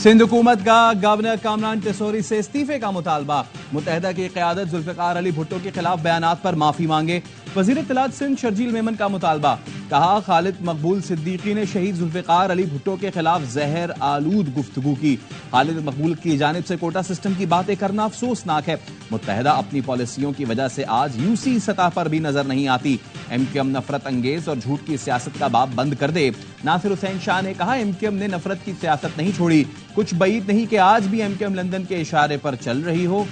सिंध हुकूमत का गवर्नर कामरान टेसोरी से इस्तीफे का मुतालबा। मुत्तहिदा की क़यादत जुल्फ़िकार अली भुट्टो के खिलाफ बयानात पर माफी मांगे। वज़ीर इत्तलात सिंध शर्जील मेमन का मुतालबा। कहा, खालिद मकबूल सिद्दीकी ने शहीद जुल्फ़िकार अली भुट्टो के खिलाफ जहर आलूद गुफ्तगू की। खालिद मकबूल की जानिब से कोटा सिस्टम की बातें करना अफसोसनाक है। मुत्तहिदा अपनी पॉलिसियों की वजह से आज यूसी सतह पर भी नजर नहीं आती। एमक्यूएम नफरत अंगेज और झूठ की सियासत का बाब बंद कर दे। नासिर हुसैन शाह ने कहा, एमक्यूएम ने नफरत की सियासत नहीं छोड़ी। कुछ बईद नहीं कि आज भी एमक्यूएम लंदन के इशारे पर चल रही हो।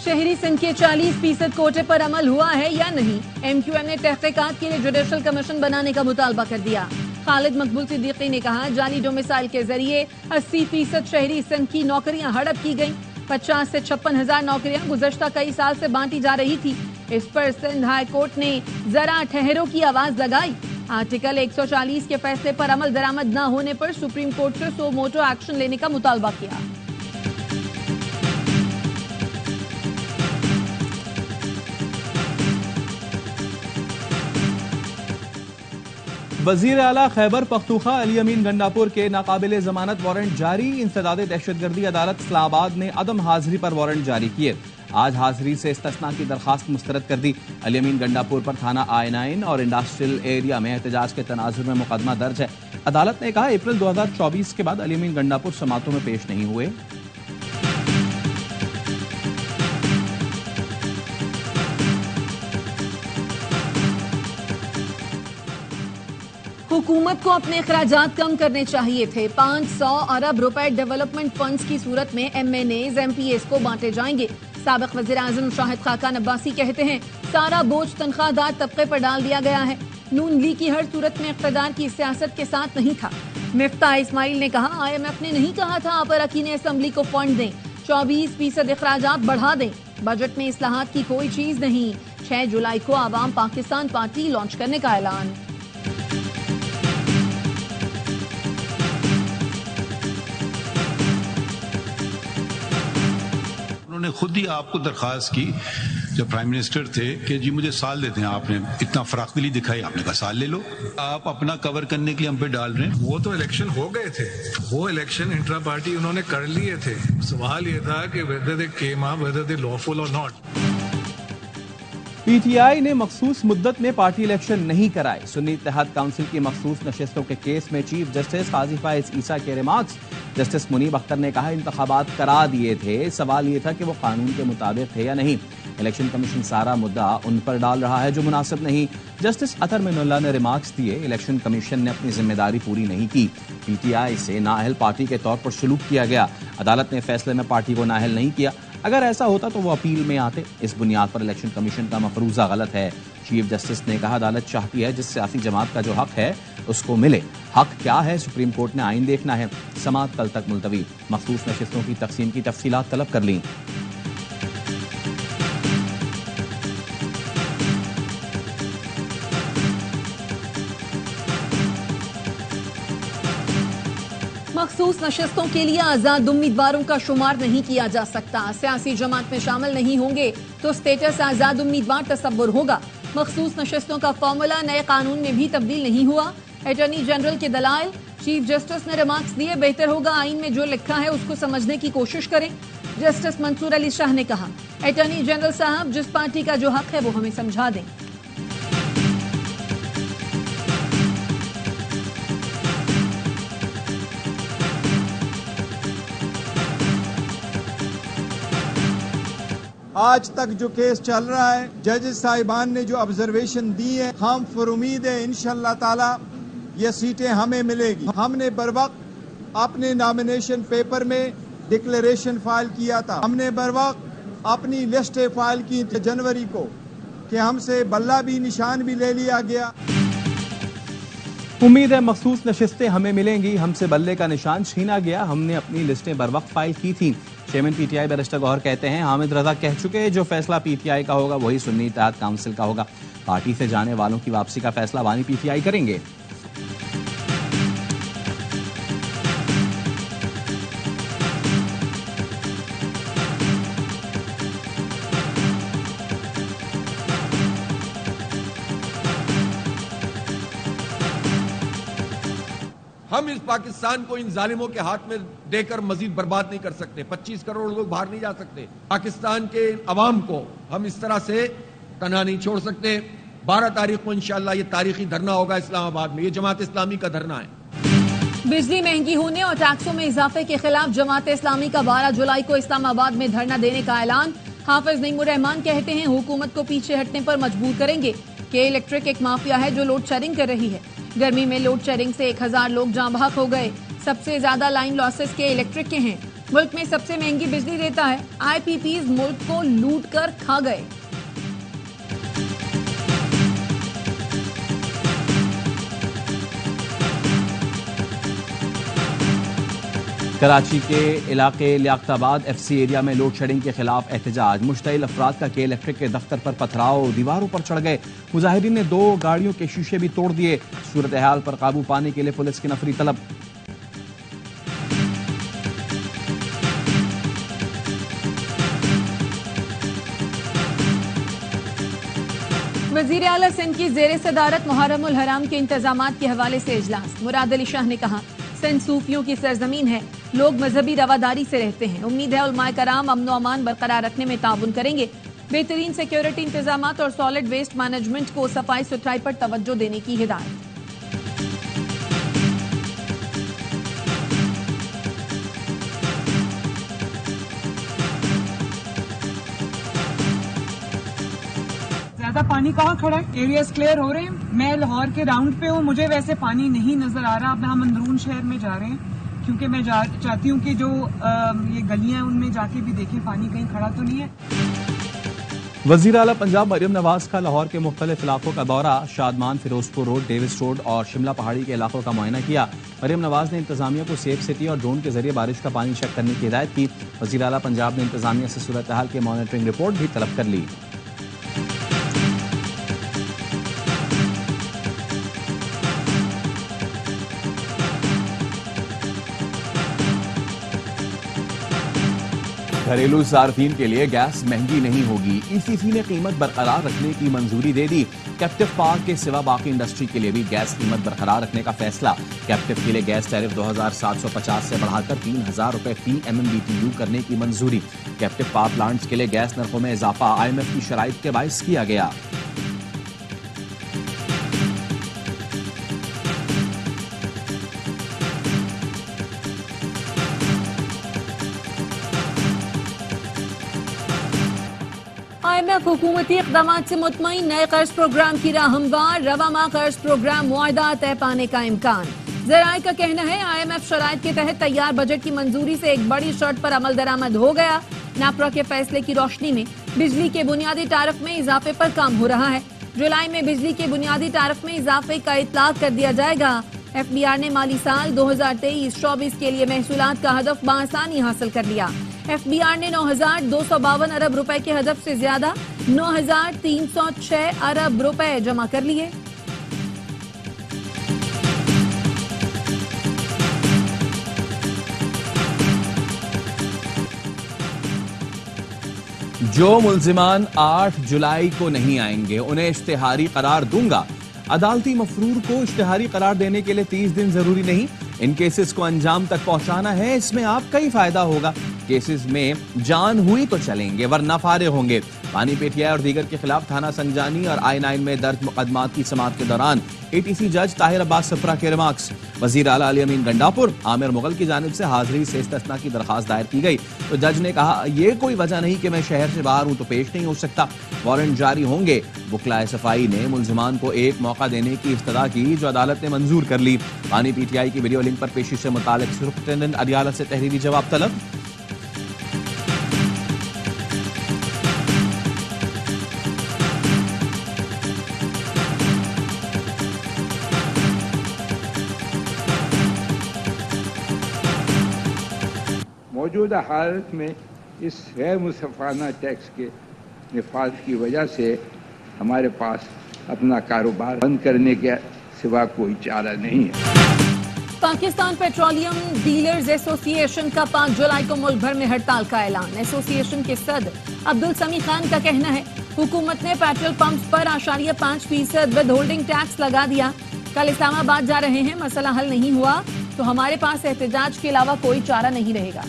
शहरी सिंध के 40% कोटे पर अमल हुआ है या नहीं? एमक्यूएम ने तहकीकात के लिए जुडिशल कमीशन बनाने का मुतालबा कर दिया। खालिद मकबूल सिद्दीकी ने कहा, जाली डोमिसाइल के जरिए 80% शहरी सिंध की नौकरियां हड़प की गईं। 50 से 56,000 नौकरियां गुज़श्ता कई साल से बांटी जा रही थी। इस पर सिंध हाई कोर्ट ने जरा ठहरो की आवाज लगाई। आर्टिकल 140 के फैसले पर अमल दरामद न होने पर सुप्रीम कोर्ट से सो मोटो एक्शन लेने का मुतालबा किया। वजीर आला खैबर पख्तूनख्वा अली अमीन गंडापुर के नाकाबिले जमानत वारंट जारी। इंसदादे दहशतगर्दी अदालत इस्लामाबाद ने अदम हाजिरी पर वारंट जारी किए। आज हाजिरी से इस्तिस्ना की दरखास्त मुस्तरद कर दी। अली अमीन गंडापुर पर थाना I9 और इंडस्ट्रियल एरिया में एहतजाज के तनाजुर में मुकदमा दर्ज है। अदालत ने कहा, अप्रैल 2024 के बाद अली अमीन गंडापुर समातों में पेश नहीं हुए। हुकूमत को अपने अखराजात कम करने चाहिए थे। 500 अरब रुपए डेवलपमेंट फंड्स की सूरत में MNAs MPAs को बांटे जाएंगे। साबिक वज़ीर आज़म शाहिद खाकान अब्बासी कहते हैं, सारा बोझ तनख्वाहदार तबके पर डाल दिया गया है। नून लीग की हर सूरत में इक़्तिदार की सियासत के साथ नहीं था। मिफ्ता इस्माइल ने कहा, IMF ने नहीं कहा था आप अरकान असम्बली को फंड दें। 24% अखराजात बढ़ा दें। बजट में इस्लाहात की कोई चीज नहीं। 6 जुलाई को आवाम पाकिस्तान पार्टी लॉन्च करने का ऐलान। उन्होंने खुद ही आपको दरखास्त की जब प्राइम मिनिस्टर थे कि जी मुझे साल देते हैं। आपने इतना फराखदिली दिखाई, आपने कहा साल ले लो। आप अपना कवर करने के लिए हम पे डाल रहे हैं। वो तो इलेक्शन हो गए थे, वो इलेक्शन इंट्रा पार्टी उन्होंने कर लिए थे। सवाल ये था कि whether they came up, whether they lawful or not। PTI ने मखसूस मुद्दत में पार्टी इलेक्शन नहीं कराए। सुन्नी इत्तेहाद काउंसिल की मखसूस नशिस्तों के केस में चीफ जस्टिस काजी फाइज ईसा के रिमार्क्स। जस्टिस मुनीब अख्तर ने कहा, इंतखाबात करा दिए थे, सवाल ये था कि वो कानून के मुताबिक थे या नहीं। इलेक्शन कमीशन सारा मुद्दा उन पर डाल रहा है जो मुनासिब नहीं। जस्टिस अतर मिनुल्लाह ने रिमार्क्स दिए, इलेक्शन कमीशन ने अपनी जिम्मेदारी पूरी नहीं की। PTI से नाअहल पार्टी के तौर पर सलूक किया गया। अदालत ने फैसले में पार्टी को नाअहल नहीं किया। अगर ऐसा होता तो वो अपील में आते। इस बुनियाद पर इलेक्शन कमीशन का मफरूजा गलत है। चीफ जस्टिस ने कहा, अदालत चाहती है जिस सियासी जमात का जो हक है उसको मिले। हक क्या है, सुप्रीम कोर्ट ने आइन देखना है। समाअत कल तक मुलतवी। मखसूस नशिस्तों की तकसीम की तफसीलात तलब कर ली। मखसूस नशिस्तों के लिए आजाद उम्मीदवारों का शुमार नहीं किया जा सकता। सियासी जमात में शामिल नहीं होंगे तो स्टेटस आजाद उम्मीदवार तसव्वुर होगा। मखसूस नशिस्तों का फॉर्मूला नए कानून में भी तब्दील नहीं हुआ। अटॉर्नी जनरल के दलाइल। चीफ जस्टिस ने रिमार्क्स दिए, बेहतर होगा आइन में जो लिखा है उसको समझने की कोशिश करें। जस्टिस मंसूर अली शाह ने कहा, अटॉर्नी जनरल साहब जिस पार्टी का जो हक है वो हमें समझा दें। आज तक जो केस चल रहा है, जजेस साहिबान ने जो ऑब्जर्वेशन दी है, हम फिर उम्मीद है इंशाअल्लाह ताला ये सीटें हमें मिलेगी। हमने बर वक्त अपने नॉमिनेशन पेपर में डिक्लेरेशन फाइल किया था। हमने बर वक्त अपनी लिस्ट फाइल की जनवरी को कि हमसे बल्ला भी निशान भी ले लिया गया। उम्मीद है मखसूस नशिस्तें हमें मिलेंगी। हमसे बल्ले का निशान छीना गया। हमने अपनी लिस्टें बर वक्त फाइल की थी। चेयरमैन PTI बैरिस्टर गौहर कहते हैं, हामिद रजा कह चुके जो फैसला PTI का होगा वही सुन्नी इत्तेहाद काउंसिल का होगा। पार्टी से जाने वालों की वापसी का फैसला बानी PTI करेंगे। हम इस पाकिस्तान को इन जालिमों के हाथ में देकर मजीद बर्बाद नहीं कर सकते। 25 करोड़ लोग बाहर नहीं जा सकते। पाकिस्तान के अवाम को हम इस तरह से तन्हा नहीं छोड़ सकते। 12 तारीख को इंशाअल्लाह ये तारीखी धरना होगा इस्लामाबाद में। ये जमात इस्लामी का धरना है। बिजली महंगी होने और टैक्सों में इजाफे के खिलाफ जमात इस्लामी का 12 जुलाई को इस्लामाबाद में धरना देने का ऐलान। हाफिज नईमुर रहमान कहते हैं हुकूमत को पीछे हटने पर मजबूर करेंगे। के इलेक्ट्रिक एक माफिया है जो लोड शेडिंग कर रही है। गर्मी में लोड शेडिंग से 1000 लोग जाँ बहक हो गए। सबसे ज्यादा लाइन लॉसेस के इलेक्ट्रिक के हैं। मुल्क में सबसे महंगी बिजली देता है। IPPs मुल्क को लूट कर खा गए। कराची के इलाके लियाकताबाद FC एरिया में लोड शेडिंग के खिलाफ एहतजाज। मुश्तइल अफराद का के इलेक्ट्रिक के दफ्तर पर पथराव, दीवारों पर चढ़ गए। मुजाहिरीन ने 2 गाड़ियों के शीशे भी तोड़ दिए। सूरत हाल पर काबू पाने के लिए पुलिस की नफरी तलब। वजीर आला सिंध की जेर सदारत मुहर्रम उल हराम के इंतजामात के हवाले से इजलास। मुराद अली शाह ने कहा सिंध सूफियों की सरजमीन है, लोग मजहबी रवादारी से रहते हैं। उम्मीद है उलमाए कराम अमन अमान बरकरार रखने में ताउन करेंगे। बेहतरीन सिक्योरिटी इंतजामात और सॉलिड वेस्ट मैनेजमेंट को सफाई सुथराई पर तवज्जो देने की हिदायत। ज्यादा पानी कहाँ खड़ा है? एरियाज क्लियर हो रहे हैं। मैं लाहौर के राउंड पे हूँ, मुझे वैसे पानी नहीं नजर आ रहा। अब हम अंदरून शहर में जा रहे हैं क्योंकि मैं चाहती हूँ कि जो ये गलियां उनमें जाके भी देखें पानी कहीं खड़ा तो नहीं है। वजीर आला पंजाब मरियम नवाज का लाहौर के मुख्तलिफ इलाकों का दौरा। Shadman, Ferozepur road, Davis road और शिमला पहाड़ी के इलाकों का मुआयना किया। मरियम नवाज ने इंतजामिया को सेफ सिटी और ड्रोन के जरिए बारिश का पानी चेक करने की हिदायत की। वजीर आला पंजाब ने इंतजामिया से सूरत हाल की मॉनिटरिंग रिपोर्ट भी तलब कर ली। घरेलू सार्फिन के लिए गैस महंगी नहीं होगी। ECC ने कीमत बरकरार रखने की मंजूरी दे दी। कैप्टिव पावर के सिवा बाकी इंडस्ट्री के लिए भी गैस कीमत बरकरार रखने का फैसला। कैप्टिव के लिए गैस टैरिफ 2750 से बढ़ाकर 3000 रुपए फी MMBTU करने की मंजूरी। कैप्टिव पावर प्लांट्स के लिए गैस नरखों में इजाफा IMF की शराइत के बाइस किया गया। IMF हुकूमती इक़दाम से मुतमईन। नए कर्ज प्रोग्राम की राह हमवार। रवा माह कर्ज प्रोग्राम मुआहदा तय पाने का इम्कान। ज़राए का कहना है IMF शराइत के तहत तैयार बजट की मंजूरी से एक बड़ी शर्त पर अमल दरामद हो गया। नापरा के फैसले की रोशनी में बिजली के बुनियादी तारफ में इजाफे पर काम हो रहा है। जुलाई में बिजली के बुनियादी तारफ में इजाफे का इतलाक कर दिया जाएगा। FBR ने माली साल 2023-24 के लिए महसूलात का हदफ बआसानी हासिल कर लिया। FBR ने 9252 अरब रुपए के हदफ से ज्यादा 9306 अरब रुपए जमा कर लिए। जो मुल्जिमान 8 जुलाई को नहीं आएंगे उन्हें इश्तिहारी करार दूंगा। अदालती मफरूर को इश्तिहारी करार देने के लिए 30 दिन जरूरी नहीं। इन केसेस को अंजाम तक पहुंचाना है, इसमें आपका ही फायदा होगा। केसेस में जान हुई तो चलेंगे वरना फारे होंगे। पानी पेटिया और दीगर के खिलाफ थाना संजानी और I9 में दर्ज मुकदमात की समाअत के दौरान ATC जज ताहिर अब्बास सफरा के रिमार्क्स। वजीर आला अली अमीन गंडापुर आमिर मुगल की जानिब से हाजिरी से इस्तिस्ना की दरखास्त दायर की गई तो जज ने कहा यह कोई वजह नहीं कि मैं शहर से बाहर हूं तो पेश नहीं हो सकता। वारंट जारी होंगे। वकलाए सफाई ने मुल्जिमान को एक मौका देने की इस्तदा की जो अदालत ने मंजूर कर ली। पानी PTI की वीडियो लिंक पर पेशी से मुतालिक सुप्रिंटेंडेंट अदालत से तहरीरी जवाब तलब। मौजूदा हालत में इस गैर मुसफ़ाना टैक्स के निफाज की वजह से हमारे पास अपना कारोबार बंद करने के सिवा कोई चारा नहीं है। पाकिस्तान पेट्रोलियम डीलर्स एसोसिएशन का 5 जुलाई को मुल्क भर में हड़ताल का ऐलान। एसोसिएशन के सदर अब्दुल समी खान का कहना है हुकूमत ने पेट्रोल पंप्स पर 8.5% विद होल्डिंग टैक्स लगा दिया। कल इस्लामाबाद जा रहे हैं, मसला हल नहीं हुआ तो हमारे पास एहतजाज के अलावा कोई चारा नहीं रहेगा।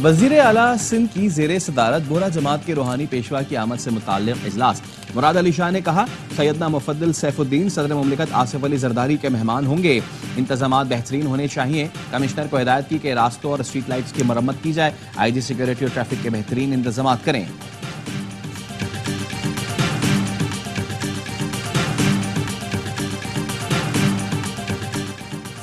वजीर आला सिंध की जेरे सदारत बोहरा जमात के रूहानी पेशवा की आमद से मुताल्लिक इजलास। मुराद अली शाह ने कहा, सैयदना मुफद्दिल सैफुद्दीन सदर मुमलिकत आसिफ अली जरदारी के मेहमान होंगे। इंतजामात बेहतरीन होने चाहिए। कमिश्नर को हिदायत की कि रास्तों और स्ट्रीट लाइट्स की मरम्मत की जाए। IG सिक्योरिटी और ट्रैफिक के बेहतरीन इंतजामात करें।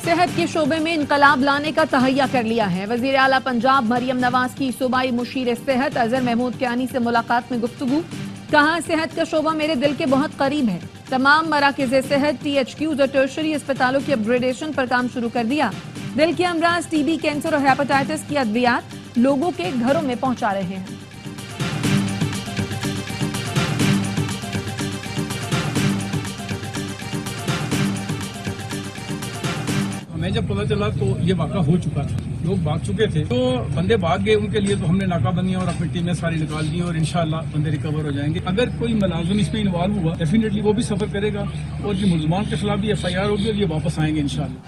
सेहत के शोबे में इनकलाब लाने का तहैया कर लिया है। वजीर आला पंजाब मरियम नवाज की सूबाई मुशीर सेहत अजहर महमूद कियानी से मुलाकात में गुफ्तगू। कहा, सेहत का शोबा मेरे दिल के बहुत करीब है। तमाम मराकज़ सेहत, THQs और टर्शरी अस्पतालों की अपग्रेडेशन पर काम शुरू कर दिया। दिल के अमराज, TB, कैंसर और हेपेटाइटिस की अद्वियात लोगों के घरों में पहुंचा रहे हैं। हमें जब पता चला तो ये वाक़ा हो चुका था, लोग भाग चुके थे, तो बंदे भाग गए। उनके लिए तो हमने नाकाबंदियां और अपनी टीमें सारी निकाल दी और इंशाल्लाह बंदे रिकवर हो जाएंगे। अगर कोई मुलाजिम इसमें इन्वॉल्व हुआ, डेफिनेटली वो भी सफर करेगा और ये मुल्ज़मान के खिलाफ भी FIR होगी और ये वापस आएंगे इंशाल्लाह।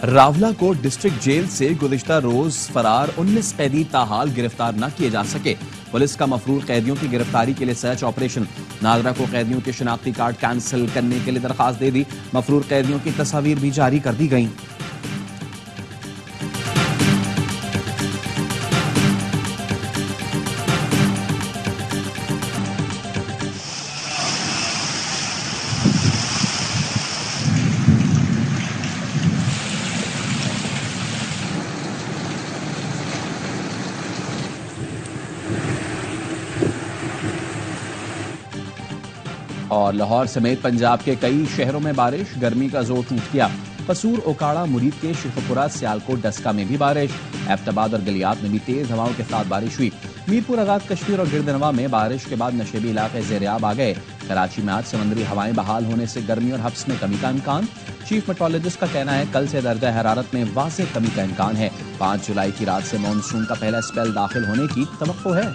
रावला को डिस्ट्रिक्ट जेल से गुज़िश्ता रोज फरार 19 कैदी ताहाल गिरफ्तार न किए जा सके। पुलिस का मफरूर कैदियों की गिरफ्तारी के लिए सर्च ऑपरेशन। नागरा को कैदियों के शनाख्ती कार्ड कैंसिल करने के लिए दरखास्त दे दी। मफरूर कैदियों की तस्वीर भी जारी कर दी गई। और लाहौर समेत पंजाब के कई शहरों में बारिश, गर्मी का जोर टूट गया। कसूर, ओकाड़ा, मुरीद के शेखपुरा, सियालकोट, डस्का में भी बारिश। एबटाबाद और गलियात में भी तेज हवाओं के साथ बारिश हुई। मीरपुर, आगाज कश्मीर और गिरदनवा में बारिश के बाद नशेबी इलाके ज़ेरियाब आ गए। कराची में आज समंदरी हवाएं बहाल होने से गर्मी और हब्स में कमी का इम्कान। चीफ मेट्रोलॉजिस्ट का कहना है, कल से दर्जा हरारत में वाज़ेह कमी का इम्कान है। 5 जुलाई की रात से मानसून का पहला स्पेल दाखिल होने की तवक्को है।